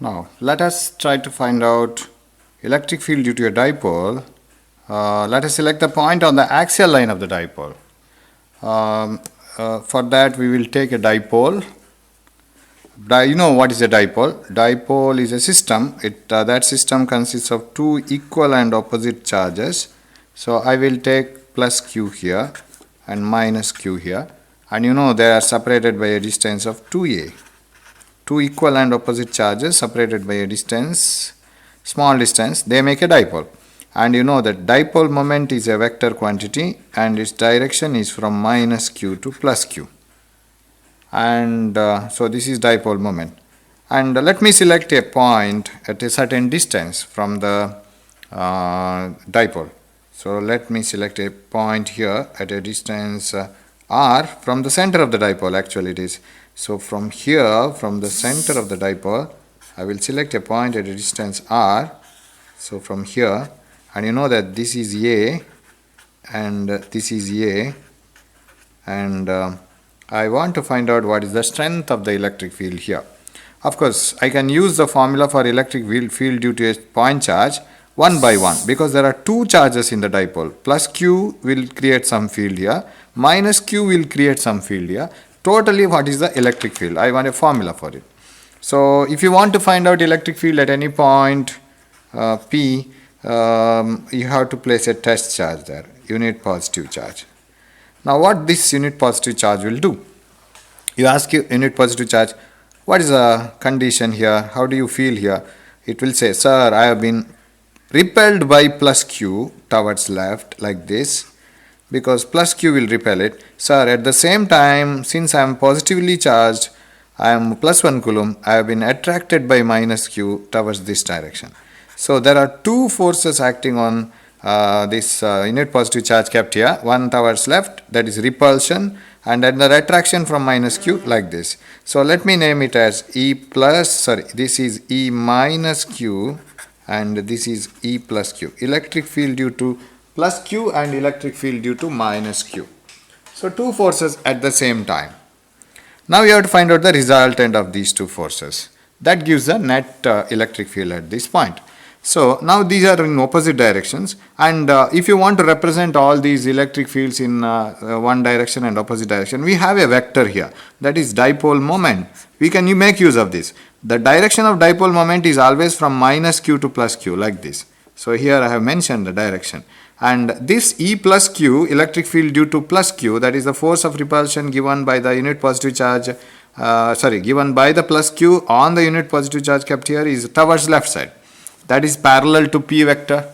Now, let us try to find out electric field due to a dipole. Let us select the point on the axial line of the dipole. For that, we will take a dipole. You know what is a dipole? Dipole is a system. That system consists of two equal and opposite charges. So, I will take plus q here and minus q here. And you know they are separated by a distance of 2a. Two equal and opposite charges separated by a distance, small distance, they make a dipole. And you know that dipole moment is a vector quantity and its direction is from minus q to plus q. And so this is dipole moment. And let me select a point at a certain distance from the dipole. So let me select a point here at a distance r from the center of the dipole, actually it is. So from here, from the center of the dipole, I will select a point at a distance r. So from here, and you know that this is A and this is A, and I want to find out what is the strength of the electric field here. Of course, I can use the formula for electric field due to a point charge one by one, because there are two charges in the dipole. Plus q will create some field here, minus q will create some field here. Totally, what is the electric field? I want a formula for it. So, if you want to find out electric field at any point P, you have to place a test charge there, unit positive charge. Now, what this unit positive charge will do? You ask unit positive charge, what is the condition here? How do you feel here? It will say, sir, I have been repelled by plus q towards left like this, because plus q will repel it. Sir, at the same time, since I am positively charged, I am plus 1 coulomb, I have been attracted by minus q towards this direction. So there are two forces acting on this unit positive charge kept here. One towards left, that is repulsion, and then the attraction from minus q like this. So let me name it as this is E minus q and this is E plus q. Electric field due to plus q and electric field due to minus q. So two forces at the same time. Now you have to find out the resultant of these two forces. That gives the net electric field at this point. So now these are in opposite directions, and if you want to represent all these electric fields in one direction and opposite direction, we have a vector here, that is dipole moment. You make use of this. The direction of dipole moment is always from minus q to plus q like this. So here I have mentioned the direction. And this E plus q, electric field due to plus q, that is the force of repulsion given by the unit positive charge, given by the plus q on the unit positive charge kept here, is towards left side. That is parallel to p vector,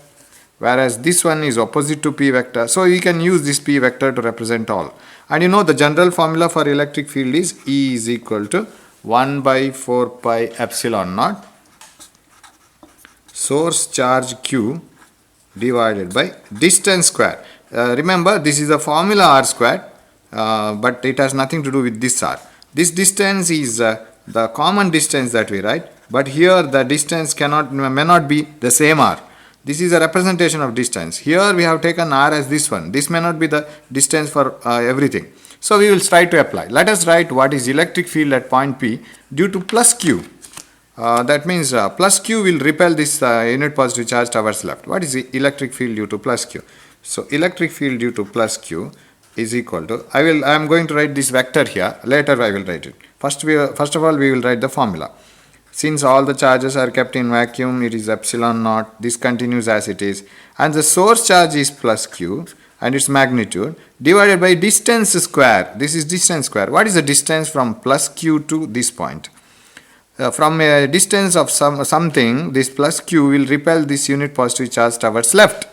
whereas this one is opposite to p vector. So you can use this p vector to represent all. And you know the general formula for electric field is E is equal to 1 by 4 pi epsilon naught source charge q divided by distance square. Remember, this is a formula r squared, but it has nothing to do with this r. This distance is the common distance that we write, but here the distance may not be the same r. This is a representation of distance. Here we have taken r as this one. This may not be the distance for everything. So we will try to apply. Let us write what is electric field at point P due to plus q. That means plus q will repel this unit positive charge towards left. What is the electric field due to plus q? So electric field due to plus q is equal to, I am going to write this vector here. Later I will write it. First of all we will write the formula. Since all the charges are kept in vacuum, it is epsilon naught. This continues as it is, and the source charge is plus q and its magnitude divided by distance square. This is distance square. What is the distance from plus q to this point? From a distance of something, this plus q will repel this unit positive charge towards left.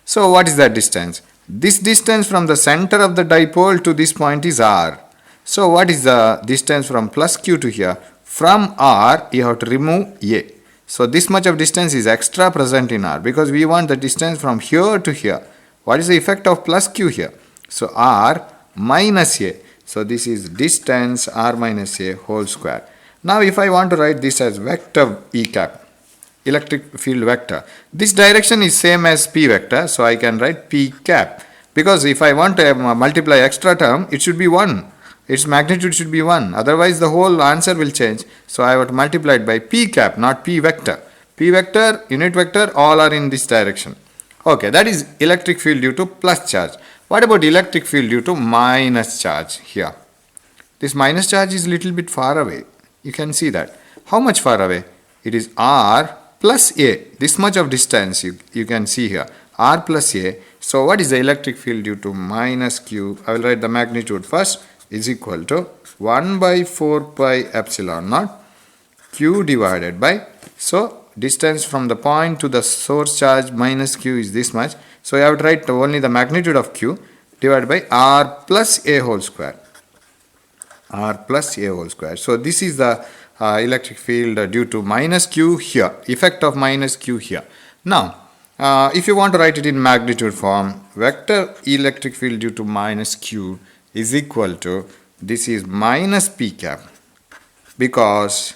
So what is that distance? This distance from the center of the dipole to this point is r. So what is the distance from plus q to here? From r, you have to remove a. So this much of distance is extra present in r, because we want the distance from here to here. What is the effect of plus q here? So r minus a. So this is distance r minus a whole square. Now if I want to write this as vector E cap, electric field vector, this direction is same as p vector, so I can write p cap, because if I want to multiply extra term, it should be 1. its magnitude should be 1. Otherwise, the whole answer will change. So I have to multiply it by p cap, not p vector. P vector, unit vector, all are in this direction. Okay, that is electric field due to plus charge. What about electric field due to minus charge here? This minus charge is little bit far away. You can see that. How much far away? It is r plus a. This much of distance you can see here. R plus a. So what is the electric field due to minus q? I will write the magnitude first. Is equal to 1 by 4 pi epsilon naught q divided by, so distance from the point to the source charge minus q is this much. So I have to write only the magnitude of q divided by r plus a whole square. R plus a whole square. So this is the electric field due to minus q here, effect of minus q here. Now, if you want to write it in magnitude form, vector electric field due to minus q is equal to, this is minus p cap, because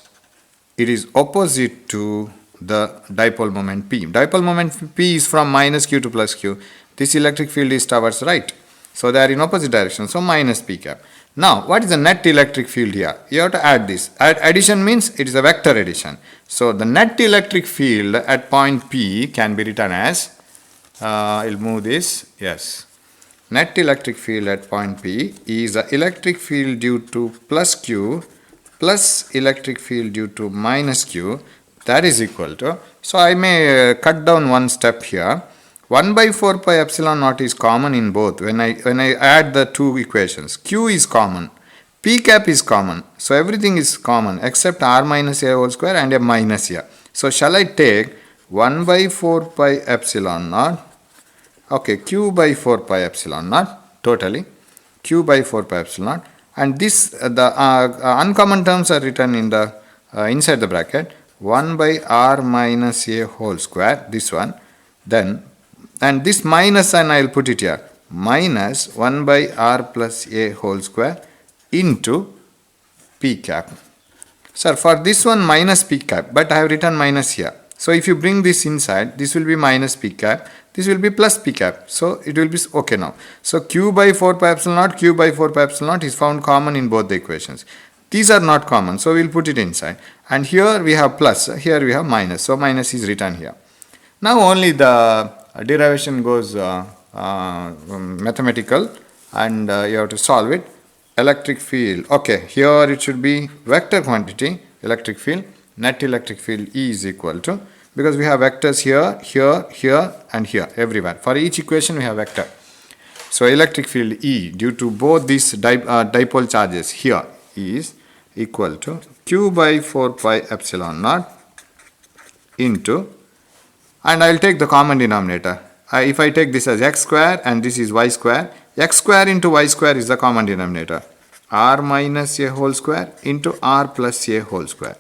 it is opposite to the dipole moment p. Dipole moment p is from minus q to plus q. This electric field is towards right. So they are in opposite direction. So minus p cap. Now, what is the net electric field here? You have to add this. Addition means it is a vector addition. So the net electric field at point P can be written as, I'll move this, yes. Net electric field at point P is the electric field due to plus Q plus electric field due to minus Q, that is equal to, so I may cut down one step here. 1 by 4 pi epsilon naught is common in both. When I add the two equations, Q is common, P cap is common. So everything is common except r minus a whole square and a minus here. So shall I take 1 by 4 pi epsilon naught, okay, Q by 4 pi epsilon naught, totally, Q by 4 pi epsilon naught, and this, the uncommon terms are written in the inside the bracket, 1 by r minus a whole square, this one, then, and this minus sign I will put it here, minus 1 by r plus a whole square into p cap. Sir, for this one minus p cap, but I have written minus here. So if you bring this inside, this will be minus p cap, this will be plus p cap. So it will be okay now. So q by 4 pi epsilon naught, q by 4 pi epsilon naught is found common in both the equations. These are not common, so we will put it inside. And here we have plus, here we have minus. So minus is written here. Now only the derivation goes mathematical, and you have to solve it. Electric field, okay, here it should be vector quantity, electric field, net electric field E is equal to, because we have vectors here, here, here and here, everywhere. For each equation we have vector. So electric field E due to both these dipole charges here is equal to Q by 4 pi epsilon naught into, and I will take the common denominator. If I take this as x square and this is y square, x square into y square is the common denominator. R minus a whole square into r plus a whole square.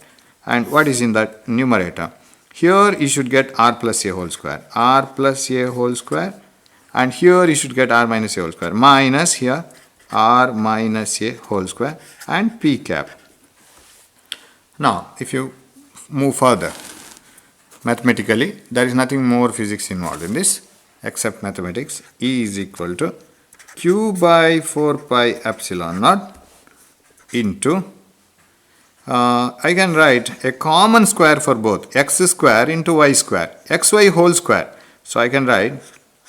And what is in the numerator? Here you should get r plus a whole square. R plus a whole square. And here you should get r minus a whole square. Minus here r minus a whole square and p cap. Now, if you move further, mathematically, there is nothing more physics involved in this except mathematics. E is equal to Q by 4 pi epsilon naught into, I can write a common square for both, x square into y square, xy whole square. So I can write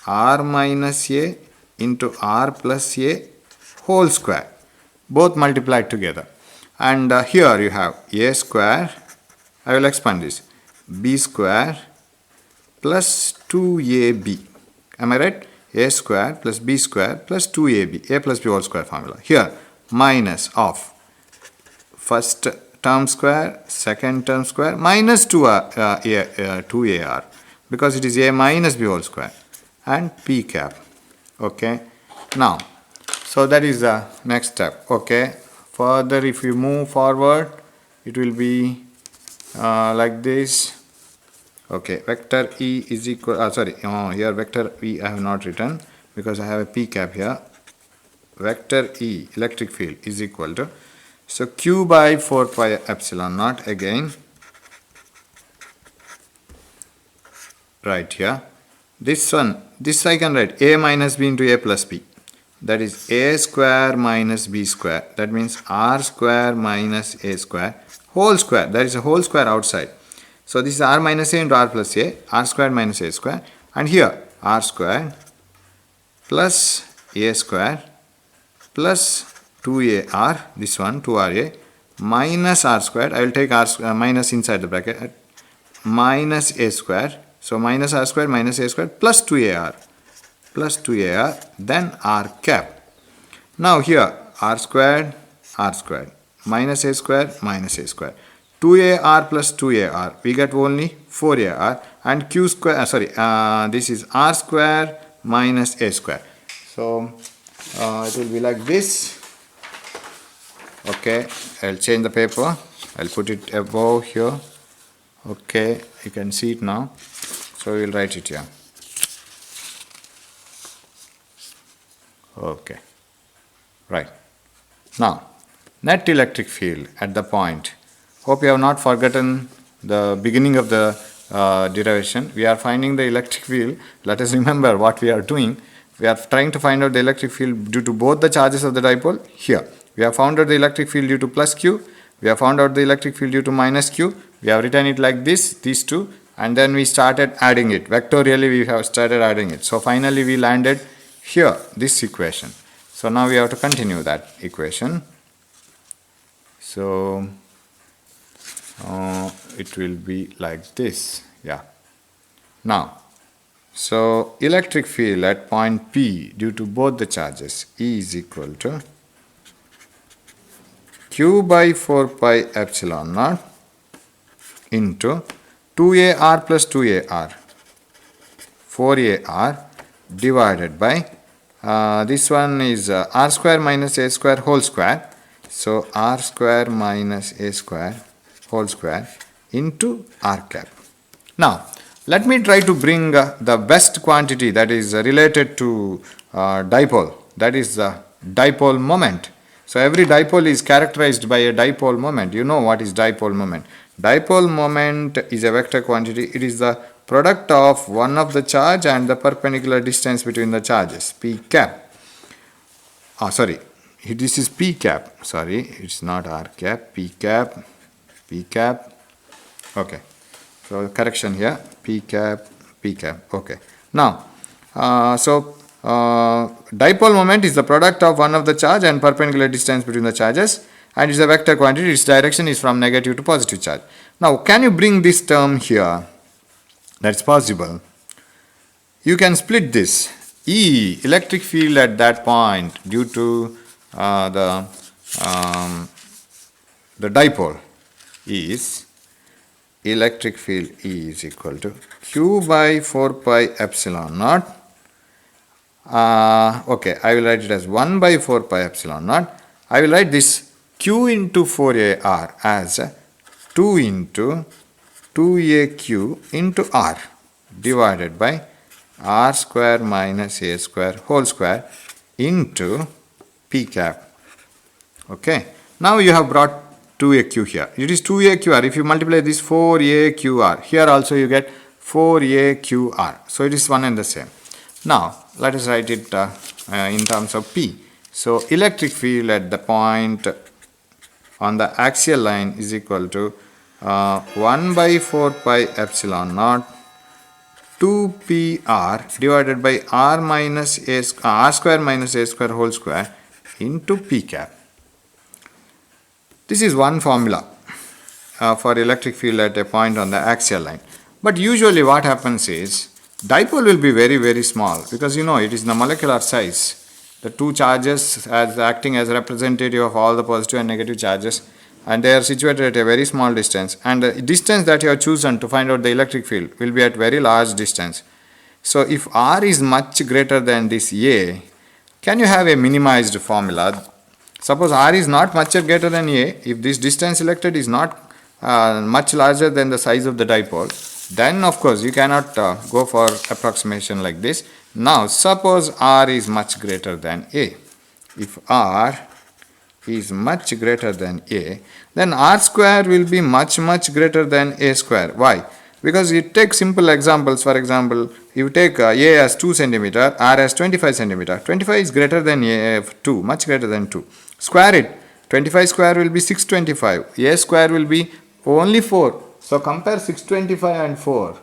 r minus a into r plus a whole square, both multiplied together. And here you have a square, I will expand this, b square plus 2ab. Am I right? A square plus b square plus 2ab, a plus b whole square formula. Here, minus of first term square, second term square, minus 2ar, because it is a minus b whole square, and p cap. Okay. Now, so that is the next step. Okay. Further, if you move forward, it will be like this. Okay, vector E is equal, here vector E I have not written because I have a p cap here. Vector E, electric field, is equal to, so Q by 4 pi epsilon naught again, right here. This one, this I can write a minus b into a plus b. that is a square minus b square. That means r square minus a square whole square. There is a whole square outside. So this is r minus a into r plus a, r square minus a square, and here r square plus a square plus 2ar, this one 2ra, minus r squared. I will take minus inside the bracket, minus a square. So minus r squared minus a squared plus 2ar, then r cap. Now here r squared, minus a squared, 2ar plus 2ar, we get only 4ar, and q square, this is r square minus a square. So it will be like this. Okay, I'll change the paper, I'll put it above here. Okay, you can see it now. So we'll write it here. Okay, right. Now, net electric field at the point. Hope you have not forgotten the beginning of the derivation. We are finding the electric field. Let us remember what we are doing. We are trying to find out the electric field due to both the charges of the dipole. Here, we have found out the electric field due to plus q. We have found out the electric field due to minus q. We have written it like this, these two, and then we started adding it. Vectorially, we have started adding it. So finally, we landed here, this equation. So now we have to continue that equation. So it will be like this. Yeah. Now, so electric field at point P due to both the charges E is equal to Q by 4 pi epsilon naught into 2ar plus 2ar, 4ar divided by this one is r square minus a square whole square. So r square minus a square whole square into r cap. Now, let me try to bring the best quantity that is related to dipole, that is the dipole moment. So every dipole is characterized by a dipole moment. You know what is dipole moment. Dipole moment is a vector quantity. It is the product of one of the charge and the perpendicular distance between the charges, p cap. This is p cap. Sorry, it's not r cap, p cap. Okay. So correction here, p cap. Okay. Now, dipole moment is the product of one of the charge and perpendicular distance between the charges, and is a vector quantity. Its direction is from negative to positive charge. Now, can you bring this term here? That's possible. You can split this. E, electric field at that point due to the dipole is electric field E is equal to Q by 4 pi epsilon naught. Okay, I will write it as 1 by 4 pi epsilon naught. I will write this Q into 4ar as 2 into 2aq into r divided by r square minus a square whole square into p cap. Okay, now you have brought 2aq here. It is 2aqr. If you multiply this 4aqr, here also you get 4aqr. So it is one and the same. Now let us write it in terms of p. So electric field at the point on the axial line is equal to 1 by 4 pi epsilon naught 2pr divided by r square minus a square whole square into p cap. This is one formula for electric field at a point on the axial line. But usually what happens is dipole will be very, very small, because you know it is the molecular size. The two charges as acting as representative of all the positive and negative charges, and they are situated at a very small distance, and the distance that you have chosen to find out the electric field will be at very large distance. So if r is much greater than this a, can you have a minimized formula? Suppose r is not much greater than a, if this distance selected is not much larger than the size of the dipole, then of course you cannot go for approximation like this. Now suppose r is much greater than a. If r is much greater than a, then r square will be much greater than a square. Why? Because you take simple examples. For example, you take A as 2 centimeter, R as 25 centimeter. 25 is greater than 2, much greater than 2. Square it. 25 square will be 625. A square will be only 4. So compare 625 and 4.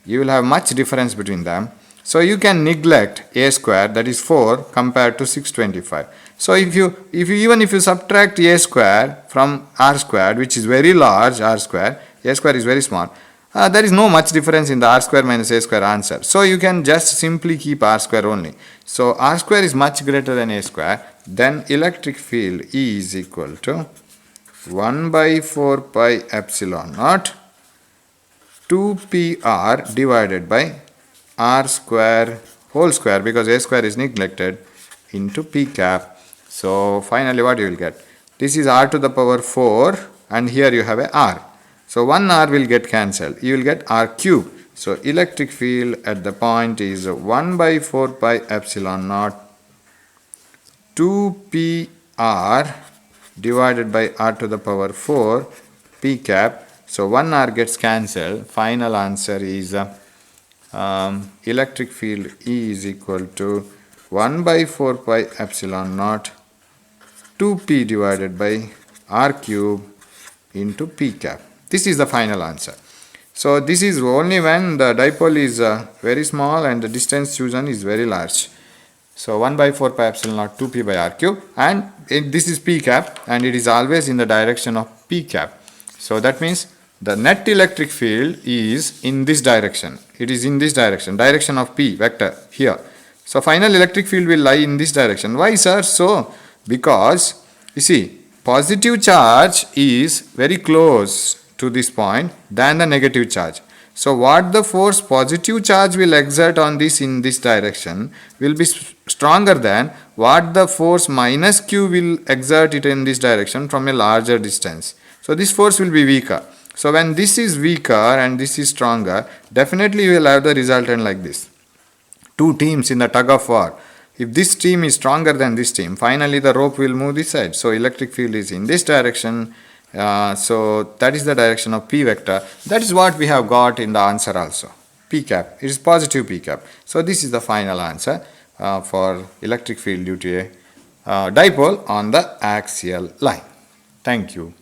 You will have much difference between them. So you can neglect A square, that is 4, compared to 625. So if you subtract A square from R square, which is very large, R square, A square is very small, there is no much difference in the R square minus A square answer. So you can just simply keep R square only. So R square is much greater than A square. Then electric field E is equal to 1 by 4 pi epsilon naught 2pr divided by R square whole square, because A square is neglected, into p cap. So finally what you will get? This is R to the power 4 and here you have a R. So one R will get cancelled. You will get R cube. So electric field at the point is 1 by 4 pi epsilon naught 2pr divided by R to the power 4 p cap. So one R gets cancelled. Final answer is electric field E is equal to 1 by 4 pi epsilon naught 2p divided by R cube into p cap. This is the final answer. So this is only when the dipole is very small and the distance chosen is very large. So 1 by 4 pi epsilon naught 2p by R cube, and this is p cap and it is always in the direction of p cap. So that means the net electric field is in this direction. It is in this direction of P vector here. So final electric field will lie in this direction. Why, sir? So because you see, positive charge is very close to this point than the negative charge. So what the force positive charge will exert on this in this direction will be stronger than what the force minus Q will exert it in this direction from a larger distance. So this force will be weaker. So when this is weaker and this is stronger, definitely you will have the resultant like this. Two teams in the tug of war. If this team is stronger than this team, finally the rope will move this side. So electric field is in this direction. So that is the direction of P vector. That is what we have got in the answer also. P cap. It is positive P cap. So this is the final answer for electric field due to a dipole on the axial line. Thank you.